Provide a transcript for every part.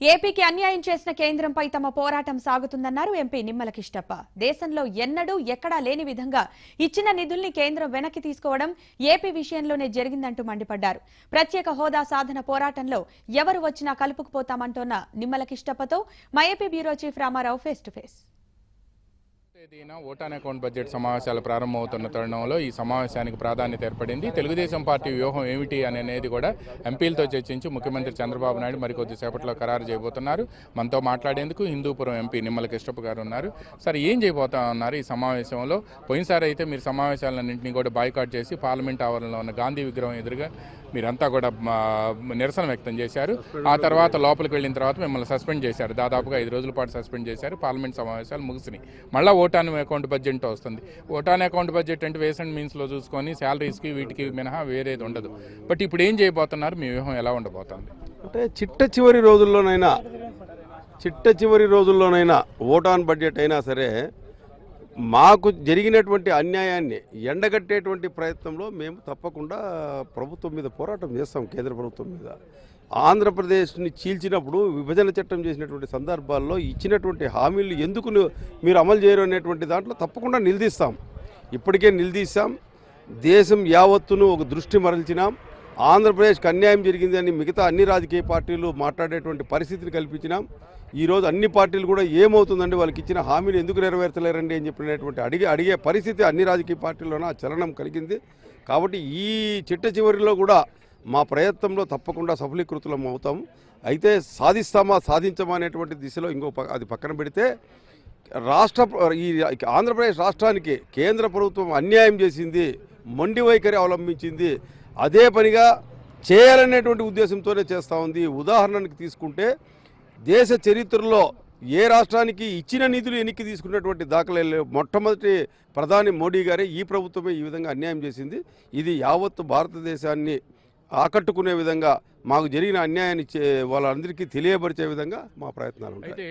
ఏపీకి అన్యాయం చేసిన కేంద్రంపై తమ పోరాటం సాగుతుందన్నారు ఎంపీ నిమ్మల కిష్టప్ప. దేశంలో ఎన్నడూ ఎక్కడా లేని విధంగా ఇచ్చిన నిధుల్ని కేంద్రం వెనక్కి తీసుకోవడం ఏపీ విషయంలోనే జరిగిందంటూ మండిపడ్డారు. ప్రత్యేక హోదా సాధన పోరాటంలో ఎవరు వచ్చినా కలుపుకుపోతామంటోన్న నిమ్మల కిష్టప్పతో మా AP bureau chief Ramarao face to face. Vote on account budget సమావేశాలు ప్రారంభమవుతున్న తరుణంలో ఈ సమావేశానికి ప్రాధాన్యత ఏర్పడింది. తెలుగుదేశం పార్టీ వ్యూహం ఏమిటి అనేది కూడా ఎంపీలతో చర్చించి ముఖ్యమంత్రి చంద్రబాబు నాయుడు మరికొద్దిసేపట్లో ఖరారు చేయబోతున్నారు. మనతో మాట్లాడేందుకు హిందూపురం ఎంపీ నిమ్మల కిష్టప్ప గారు ఉన్నారు. సరే, ఏం చేయబోతా ఉన్నారు ఈ సమావేశంలో? పోయినసారి అయితే మీరు సమావేశాలన్నింటినీ కూడా బాయ్కాట్ చేసి పార్లమెంట్ ఆవరణలో ఉన్న గాంధీ విగ్రహం ఎదురుగా మీరంతా కూడా నిరసన వ్యక్తం చేశారు. ఆ తర్వాత లోపలికి వెళ్ళిన తర్వాత మిమ్మల్ని సస్పెండ్ చేశారు. దాదాపుగా 5 రోజుల పాటు సస్పెండ్ చేశారు. పార్లమెంట్ సమావేశాలు ముగిసినాయి. మళ్ళీ ఓటాన్ అకౌంట్ బడ్జెట్ వస్తుంది. ఓటాన్ అకౌంట్ బడ్జెట్ అంటే వేస్ అండ్ మీన్స్లో చూసుకొని శాలరీస్కి వీటికి మినహా వేరేది ఉండదు. బట్ ఇప్పుడు ఏం చేయబోతున్నారు? మీ వ్యూహం ఎలా ఉండబోతుంది? అంటే చిట్ట చివరి రోజుల్లోనైనా ఓటాన్ బడ్జెట్ అయినా సరే మాకు జరిగినటువంటి అన్యాయాన్ని ఎండగట్టేటువంటి ప్రయత్నంలో మేము తప్పకుండా ప్రభుత్వం మీద పోరాటం చేస్తాం. కేంద్ర ప్రభుత్వం మీద ఆంధ్రప్రదేశ్ని చీల్చినప్పుడు విభజన చట్టం చేసినటువంటి సందర్భాల్లో ఇచ్చినటువంటి హామీలు ఎందుకు మీరు అమలు చేయరు అనేటువంటి దాంట్లో తప్పకుండా నిలదీస్తాం. ఇప్పటికే నిలదీస్తాం. దేశం యావత్తును ఒక దృష్టి మరల్చినాం. ఆంధ్రప్రదేశ్కి అన్యాయం జరిగిందని మిగతా అన్ని రాజకీయ పార్టీలు మాట్లాడేటువంటి పరిస్థితిని కల్పించినాం. ఈరోజు అన్ని పార్టీలు కూడా ఏమవుతుందండి, వాళ్ళకి ఇచ్చిన హామీని ఎందుకు నెరవేర్చలేరండి అని చెప్పినటువంటి అడిగే పరిస్థితి అన్ని రాజకీయ పార్టీల్లోనూ ఆ చలనం కలిగింది. కాబట్టి ఈ చిట్ట చివరిలో కూడా మా ప్రయత్నంలో తప్పకుండా సఫలీకృతులం అవుతాం. అయితే సాధించమా అనేటువంటి దిశలో అది పక్కన పెడితే ఈ ఆంధ్రప్రదేశ్ రాష్ట్రానికి కేంద్ర ప్రభుత్వం అన్యాయం చేసింది, మొండి వైఖరి అవలంబించింది, అదే పనిగా చేయాలనేటువంటి ఉద్దేశంతోనే చేస్తూ ఉంది. ఉదాహరణకు తీసుకుంటే దేశ చరిత్రలో ఏ రాష్ట్రానికి ఇచ్చిన నిధులు వెనక్కి తీసుకున్నటువంటి దాఖలాలు మొట్టమొదటి ప్రధాని మోడీ గారే ఈ ప్రభుత్వమే ఈ విధంగా అన్యాయం చేసింది. ఇది యావత్తు భారతదేశాన్ని ఆకట్టుకునే విధంగా మాకు జరిగిన అన్యాయాన్ని వాళ్ళందరికీ తెలియపరిచే విధంగా మా ప్రయత్నాలు ఉంటాయి. అయితే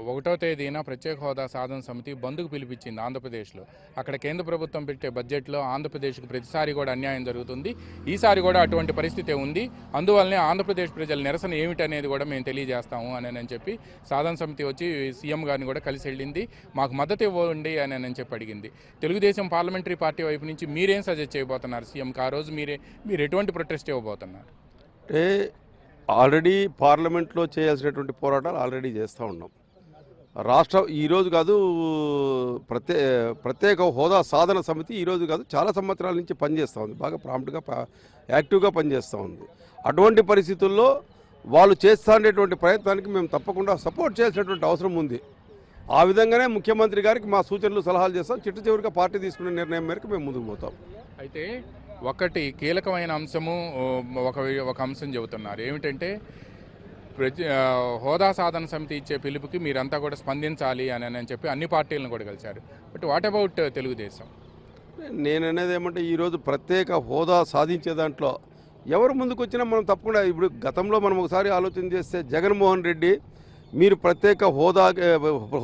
1వ తేదీన ప్రత్యేక హోదా సాధన సమితి బంద్కు పిలిపించింది ఆంధ్రప్రదేశ్లో. అక్కడ కేంద్ర ప్రభుత్వం పెట్టే బడ్జెట్లో ఆంధ్రప్రదేశ్కు ప్రతిసారి కూడా అన్యాయం జరుగుతుంది. ఈసారి కూడా అటువంటి పరిస్థితి ఉంది. అందువల్లనే ఆంధ్రప్రదేశ్ ప్రజల నిరసన ఏమిటనేది కూడా మేము తెలియజేస్తాము అని చెప్పి సాధన సమితి వచ్చి సీఎం గారిని కూడా కలిసి వెళ్ళింది. మాకు మద్దతు ఇవ్వండి అని చెప్పి అడిగింది. తెలుగుదేశం పార్లమెంటరీ పార్టీ వైపు నుంచి మీరేం సజెస్ట్ చేయబోతున్నారు సీఎంకి? ఆ రోజు మీరు ఎటువంటి ప్రొటెస్ట్ ఇవ్వబోతున్నారు? అంటే ఆల్రెడీ పార్లమెంట్లో చేయాల్సినటువంటి పోరాటాలు ఆల్రెడీ చేస్తూ ఉన్నాం. ఈరోజు కాదు, ప్రత్యేక హోదా సాధన సమితి ఈరోజు కాదు, చాలా సంవత్సరాల నుంచి పనిచేస్తూ ఉంది. బాగా ప్రాంప్ట్గా యాక్టివ్గా పనిచేస్తూ ఉంది. అటువంటి పరిస్థితుల్లో వాళ్ళు చేస్తుండేటువంటి ప్రయత్నానికి మేము తప్పకుండా సపోర్ట్ చేయాల్సినటువంటి అవసరం ఉంది. ఆ విధంగానే ముఖ్యమంత్రి గారికి మా సూచనలు సలహాలు చేస్తాం. చిట్ట చివరిగా పార్టీ తీసుకునే నిర్ణయం మేరకు మేము ముందుకు పోతాం. అయితే ఒకటి కీలకమైన అంశము, ఒక అంశం చెబుతున్నారు ఏమిటంటే హోదా సాధన సమితి ఇచ్చే పిలుపుకి మీరంతా కూడా స్పందించాలి అని చెప్పి అన్ని పార్టీలను కూడా కలిశారు. But what about Telugu Desam? నేననేది ఏమంటే ఈరోజు ప్రత్యేక హోదా సాధించే దాంట్లో ఎవరు ముందుకు వచ్చినా మనం తప్పకుండా, ఇప్పుడు గతంలో మనం ఒకసారి ఆలోచన చేస్తే జగన్మోహన్ రెడ్డి మీరు ప్రత్యేక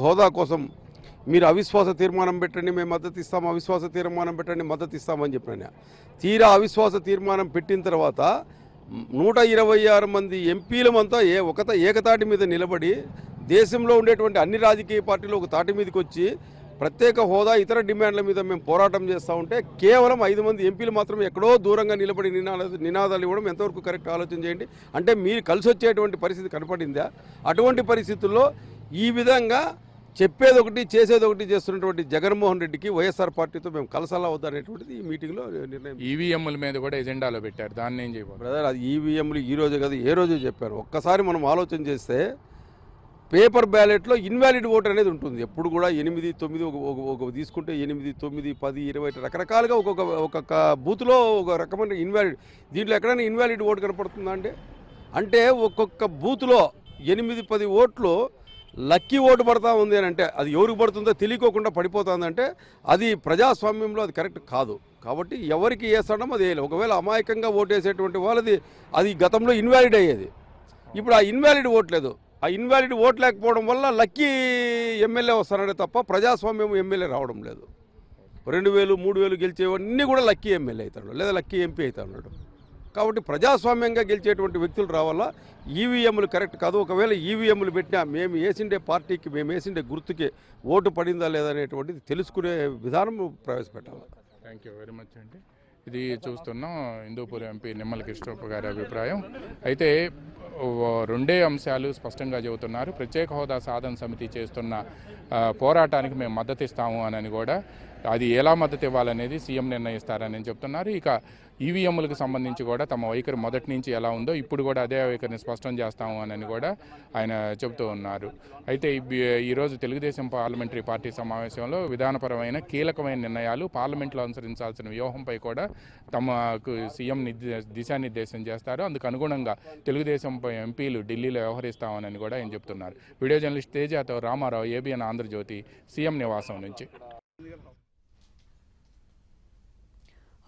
హోదా కోసం మీరు అవిశ్వాస తీర్మానం పెట్టండి, మేము మద్దతు ఇస్తాము, అవిశ్వాస తీర్మానం పెట్టండి, మద్దతు ఇస్తామని చెప్పిన తీరా అవిశ్వాస తీర్మానం పెట్టిన తర్వాత 126 మంది ఎంపీలమంతా ఏకతాటి మీద నిలబడి దేశంలో ఉండేటువంటి అన్ని రాజకీయ పార్టీలు ఒక తాటి మీదకి వచ్చి ప్రత్యేక హోదా ఇతర డిమాండ్ల మీద మేము పోరాటం చేస్తూ ఉంటే కేవలం 5 మంది ఎంపీలు మాత్రం ఎక్కడో దూరంగా నిలబడి నినాదాలు ఇవ్వడం ఎంతవరకు కరెక్ట్ ఆలోచన చేయండి. అంటే మీరు కలిసి వచ్చేటువంటి పరిస్థితి కనపడిందా? అటువంటి పరిస్థితుల్లో ఈ విధంగా చెప్పేది ఒకటి చేసేది ఒకటి చేస్తున్నటువంటి జగన్మోహన్ రెడ్డికి వైఎస్ఆర్ పార్టీతో మేము కలసాలా వద్దనేటువంటిది ఈ మీటింగ్లో నిర్ణయం. ఈవీఎంల మీద కూడా ఎజెండాలో పెట్టారు. దాన్ని ఏం చేయబోతున్నారు? బ్రదర్, అది ఈవీఎంలు ఈ రోజు కాదు, ఏ రోజు చెప్పారు. ఒక్కసారి మనం ఆలోచన చేస్తే పేపర్ బ్యాలెట్లో ఇన్వాలిడ్ ఓటర్ అనేది ఉంటుంది. ఎప్పుడు కూడా 8, 9 ఒక తీసుకుంటే 8, 9, 10, 20 రకరకాలుగా ఒక్కొక్క బూత్లో ఒక రకమైన ఇన్వాలిడ్. దీంట్లో ఎక్కడైనా ఇన్వాలిడ్ ఓటు కనపడుతుందా అంటే ఒక్కొక్క బూత్లో 8, 10 ఓట్లు లక్కీ ఓటు పడతా ఉంది అని అంటే అది ఎవరికి పడుతుందో తెలియకోకుండా పడిపోతుందంటే అది ప్రజాస్వామ్యంలో అది కరెక్ట్ కాదు. కాబట్టి ఎవరికి వేస్తాడో అది వేయాలి. ఒకవేళ అమాయకంగా ఓటు వేసేటువంటి వాళ్ళది అది గతంలో ఇన్వాలిడ్ అయ్యేది. ఇప్పుడు ఆ ఇన్వాలిడ్ ఓట్లేదు. ఆ ఇన్వాలిడ్ ఓట్ లేకపోవడం వల్ల లక్కీ ఎమ్మెల్యే వస్తున్నాడే తప్ప ప్రజాస్వామ్యం ఎమ్మెల్యే రావడం లేదు. 2000, 3000 గెలిచేవన్నీ కూడా లక్కీ ఎమ్మెల్యే అవుతాడు లేదా లక్కీ ఎంపీ అవుతా ఉన్నాడు. కాబట్టి ప్రజాస్వామ్యంగా గెలిచేటువంటి వ్యక్తులు రావాలా. ఈవీఎంలు కరెక్ట్ కాదు. ఒకవేళ ఈవీఎంలు పెట్టినా మేము వేసిండే పార్టీకి, మేము వేసిండే గుర్తుకి ఓటు పడిందా లేదా అనేటువంటిది తెలుసుకునే విధానం ప్రవేశపెట్టాలి. థ్యాంక్ యూ వెరీ మచ్ అండి. ఇది చూస్తున్నాం హిందూపూర్ ఎంపీ నిమ్మల కిష్టప్ప గారి అభిప్రాయం. అయితే రెండే అంశాలు స్పష్టంగా చెబుతున్నారు. ప్రత్యేక హోదా సాధన సమితి చేస్తున్న పోరాటానికి మేము మద్దతు ఇస్తాము అని కూడా, అది ఎలా మద్దతు ఇవ్వాలనేది సీఎం నిర్ణయిస్తారని చెప్తున్నారు. ఇక ఈవీఎంలకు సంబంధించి కూడా తమ వైఖరి మొదటి నుంచి ఎలా ఉందో ఇప్పుడు కూడా అదే వైఖరిని స్పష్టం చేస్తాము అని కూడా ఆయన చెబుతూ ఉన్నారు. అయితే ఈరోజు తెలుగుదేశం పార్లమెంటరీ పార్టీ సమావేశంలో విధానపరమైన కీలకమైన నిర్ణయాలు, పార్లమెంట్లో అనుసరించాల్సిన వ్యూహంపై కూడా తమకు సీఎం దిశానిర్దేశం చేస్తారు. అందుకు అనుగుణంగా తెలుగుదేశం ఎంపీలు ఢిల్లీలో వ్యవహరిస్తామని కూడా ఆయన చెప్తున్నారు. వీడియో జర్నలిస్ట్ తేజతో రామారావు, ఏబిఎన్ ఆంధ్రజ్యోతి, సీఎం నివాసం నుంచి.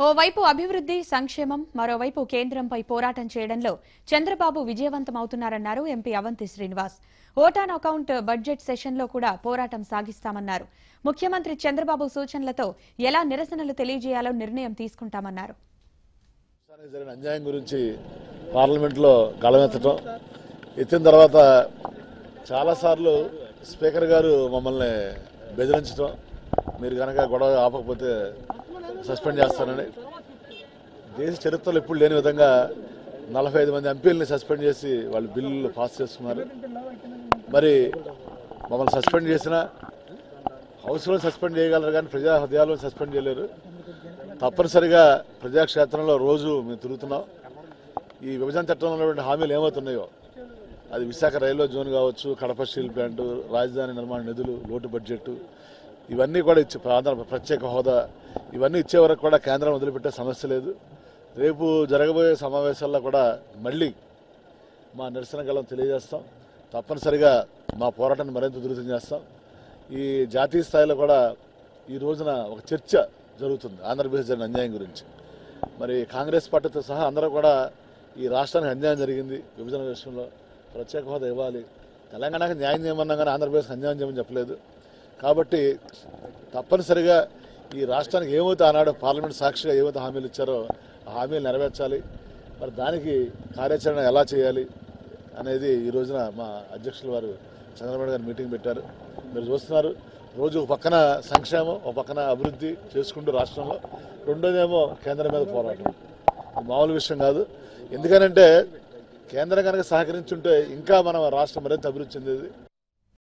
ఓవైపు అభివృద్ధి, సంక్షేమం, మరోవైపు కేంద్రంపై పోరాటం చేయడంలో చంద్రబాబు విజయవంతమవుతున్నారన్నారు MP Avanthi Srinivas. Vote on account budget సెషన్లో కూడా పోరాటం సాగిస్తామన్నారు. ముఖ్యమంత్రి చంద్రబాబు సూచనలతో ఎలా నిరసనలు తెలియజేయాలో నిర్ణయం తీసుకుంటామన్నారు. జరిగిన అన్యాయం గురించి పార్లమెంట్లో గళమెత్తడం, ఎత్తిన తర్వాత చాలాసార్లు స్పీకర్ గారు మమ్మల్ని బెదిరించడం, మీరు కనుక గొడవ ఆపకపోతే సస్పెండ్ చేస్తానని. దేశ చరిత్రలో ఎప్పుడు లేని విధంగా 45 మంది ఎంపీలని సస్పెండ్ చేసి వాళ్ళు బిల్లులు పాస్ చేస్తున్నారు. మరి మమ్మల్ని సస్పెండ్ చేసినా హౌస్లో సస్పెండ్ చేయగలరు కానీ ప్రజా హృదయాల్లో సస్పెండ్ చేయలేరు. తప్పనిసరిగా ప్రజాక్షేత్రంలో రోజు మేము తిరుగుతున్నాం. ఈ విభజన చట్టంలో ఉన్నటువంటి హామీలు ఏమవుతున్నాయో, అది విశాఖ రైల్వే జోన్ కావచ్చు, కడప స్టీల్ ప్లాంటు, రాజధాని నిర్మాణ నిధులు, లోటు బడ్జెట్, ఇవన్నీ కూడా ఇచ్చే ప్రత్యేక హోదా, ఇవన్నీ ఇచ్చే వరకు కూడా కేంద్రం వదిలిపెట్టే సమస్య లేదు. రేపు జరగబోయే సమావేశాల్లో కూడా మళ్ళీ మా నిరసన గలం తెలియజేస్తాం. తప్పనిసరిగా మా పోరాటాన్ని మరింత ఉధృతం చేస్తాం. ఈ జాతీయ స్థాయిలో కూడా ఈ రోజున ఒక చర్చ జరుగుతుంది ఆంధ్రప్రదేశ్ జరిగిన అన్యాయం గురించి. మరి కాంగ్రెస్ పార్టీతో సహా అందరూ కూడా ఈ రాష్ట్రానికి అన్యాయం జరిగింది, విభజన విషయంలో ప్రత్యేక హోదా ఇవ్వాలి, తెలంగాణకు న్యాయం చేయమన్నా కానీ ఆంధ్రప్రదేశ్కి అన్యాయం చేయమని చెప్పలేదు. కాబట్టి తప్పనిసరిగా ఈ రాష్ట్రానికి ఏమైతే ఆనాడు పార్లమెంట్ సాక్షిగా ఏమైతే హామీలు ఇచ్చారో ఆ హామీలు నెరవేర్చాలి. మరి దానికి కార్యాచరణ ఎలా చేయాలి అనేది ఈ రోజున మా అధ్యక్షుల వారు చంద్రబాబు గారు మీటింగ్ పెట్టారు. మీరు చూస్తున్నారు, రోజు ఒక పక్కన సంక్షేమం, ఒక పక్కన అభివృద్ధి చేసుకుంటూ రాష్ట్రంలో, రెండోదేమో కేంద్రం మీద పోరాటం. మామూలు విషయం కాదు. ఎందుకనంటే కేంద్రం కనుక సహకరించుంటే ఇంకా మనం రాష్ట్రం మరింత అభివృద్ధి చెందేది.